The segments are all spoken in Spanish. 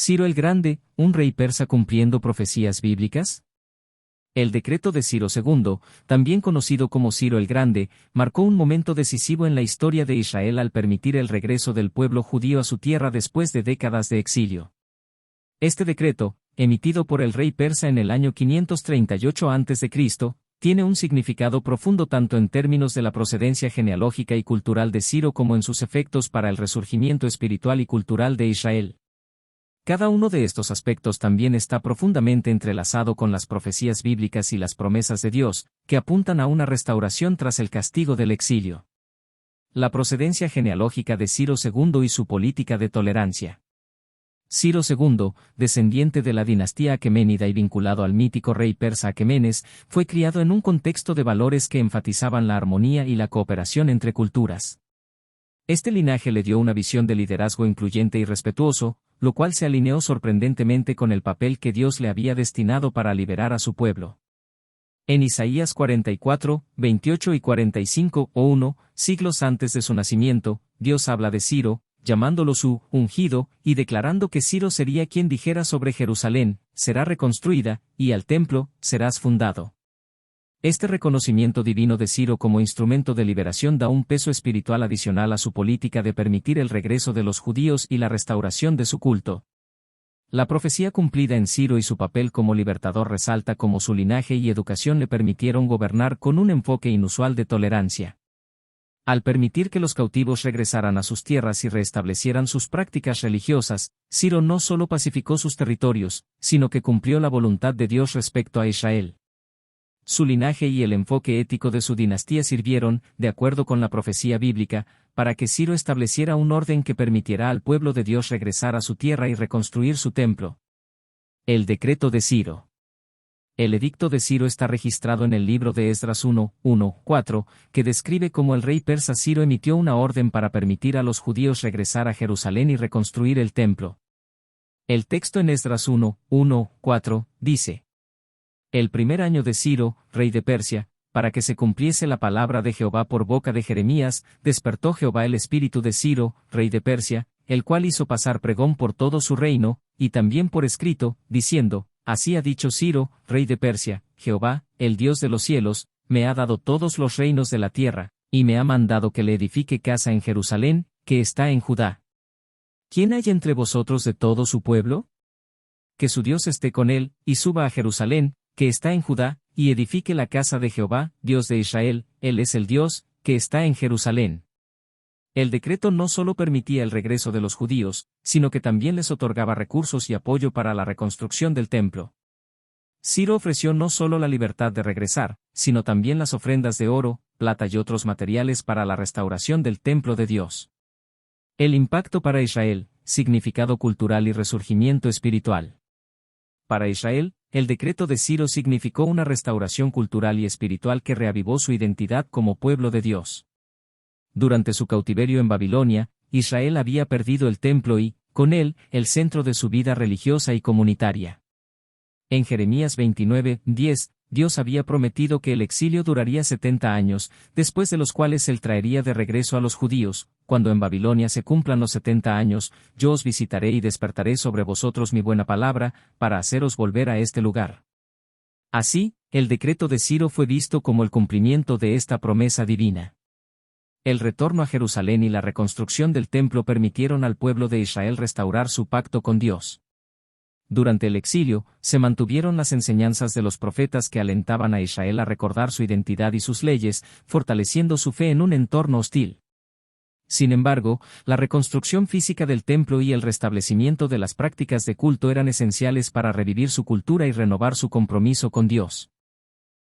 Ciro el Grande, un rey persa cumpliendo profecías bíblicas. El decreto de Ciro II, también conocido como Ciro el Grande, marcó un momento decisivo en la historia de Israel al permitir el regreso del pueblo judío a su tierra después de décadas de exilio. Este decreto, emitido por el rey persa en el año 538 a.C., tiene un significado profundo tanto en términos de la procedencia genealógica y cultural de Ciro como en sus efectos para el resurgimiento espiritual y cultural de Israel. Cada uno de estos aspectos también está profundamente entrelazado con las profecías bíblicas y las promesas de Dios, que apuntan a una restauración tras el castigo del exilio. La procedencia genealógica de Ciro II y su política de tolerancia. Ciro II, descendiente de la dinastía aqueménida y vinculado al mítico rey persa Aquemenes, fue criado en un contexto de valores que enfatizaban la armonía y la cooperación entre culturas. Este linaje le dio una visión de liderazgo incluyente y respetuoso, lo cual se alineó sorprendentemente con el papel que Dios le había destinado para liberar a su pueblo. En Isaías 44, 28 y 45 o 1, siglos antes de su nacimiento, Dios habla de Ciro, llamándolo su ungido, y declarando que Ciro sería quien dijera sobre Jerusalén, será reconstruida, y al templo, serás fundado. Este reconocimiento divino de Ciro como instrumento de liberación da un peso espiritual adicional a su política de permitir el regreso de los judíos y la restauración de su culto. La profecía cumplida en Ciro y su papel como libertador resalta cómo su linaje y educación le permitieron gobernar con un enfoque inusual de tolerancia. Al permitir que los cautivos regresaran a sus tierras y restablecieran sus prácticas religiosas, Ciro no solo pacificó sus territorios, sino que cumplió la voluntad de Dios respecto a Israel. Su linaje y el enfoque ético de su dinastía sirvieron, de acuerdo con la profecía bíblica, para que Ciro estableciera un orden que permitiera al pueblo de Dios regresar a su tierra y reconstruir su templo. El decreto de Ciro. El edicto de Ciro está registrado en el libro de Esdras 1:4, que describe cómo el rey persa Ciro emitió una orden para permitir a los judíos regresar a Jerusalén y reconstruir el templo. El texto en Esdras 1:4 dice: El primer año de Ciro, rey de Persia, para que se cumpliese la palabra de Jehová por boca de Jeremías, despertó Jehová el espíritu de Ciro, rey de Persia, el cual hizo pasar pregón por todo su reino, y también por escrito, diciendo: Así ha dicho Ciro, rey de Persia, Jehová, el Dios de los cielos, me ha dado todos los reinos de la tierra, y me ha mandado que le edifique casa en Jerusalén, que está en Judá. ¿Quién hay entre vosotros de todo su pueblo? Que su Dios esté con él, y suba a Jerusalén, que está en Judá, y edifique la casa de Jehová, Dios de Israel, él es el Dios, que está en Jerusalén. El decreto no solo permitía el regreso de los judíos, sino que también les otorgaba recursos y apoyo para la reconstrucción del templo. Ciro ofreció no solo la libertad de regresar, sino también las ofrendas de oro, plata y otros materiales para la restauración del templo de Dios. El impacto para Israel, significado cultural y resurgimiento espiritual. Para Israel, el decreto de Ciro significó una restauración cultural y espiritual que reavivó su identidad como pueblo de Dios. Durante su cautiverio en Babilonia, Israel había perdido el templo y, con él, el centro de su vida religiosa y comunitaria. En Jeremías 29:10, Dios había prometido que el exilio duraría 70 años, después de los cuales él traería de regreso a los judíos. Cuando en Babilonia se cumplan los 70 años, yo os visitaré y despertaré sobre vosotros mi buena palabra, para haceros volver a este lugar. Así, el decreto de Ciro fue visto como el cumplimiento de esta promesa divina. El retorno a Jerusalén y la reconstrucción del templo permitieron al pueblo de Israel restaurar su pacto con Dios. Durante el exilio, se mantuvieron las enseñanzas de los profetas que alentaban a Israel a recordar su identidad y sus leyes, fortaleciendo su fe en un entorno hostil. Sin embargo, la reconstrucción física del templo y el restablecimiento de las prácticas de culto eran esenciales para revivir su cultura y renovar su compromiso con Dios.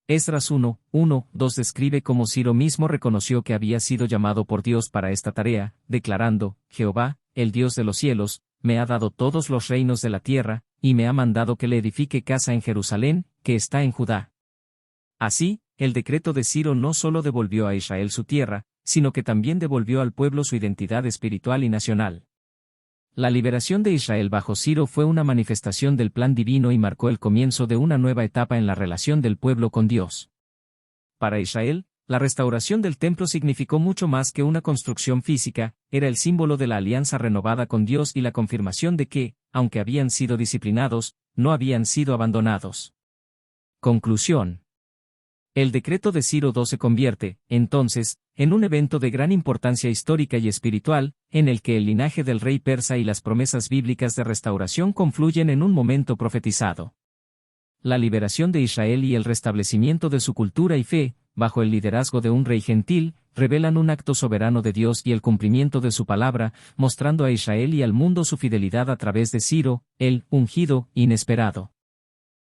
Esdras 1:2 describe cómo Ciro mismo reconoció que había sido llamado por Dios para esta tarea, declarando: Jehová, el Dios de los cielos, me ha dado todos los reinos de la tierra, y me ha mandado que le edifique casa en Jerusalén, que está en Judá. Así, el decreto de Ciro no solo devolvió a Israel su tierra, sino que también devolvió al pueblo su identidad espiritual y nacional. La liberación de Israel bajo Ciro fue una manifestación del plan divino y marcó el comienzo de una nueva etapa en la relación del pueblo con Dios. Para Israel, La restauración del templo significó mucho más que una construcción física, era el símbolo de la alianza renovada con Dios y la confirmación de que, aunque habían sido disciplinados, no habían sido abandonados. Conclusión. El decreto de Ciro II se convierte, entonces, en un evento de gran importancia histórica y espiritual, en el que el linaje del rey persa y las promesas bíblicas de restauración confluyen en un momento profetizado. La liberación de Israel y el restablecimiento de su cultura y fe, bajo el liderazgo de un rey gentil, revelan un acto soberano de Dios y el cumplimiento de su palabra, mostrando a Israel y al mundo su fidelidad a través de Ciro, el ungido inesperado.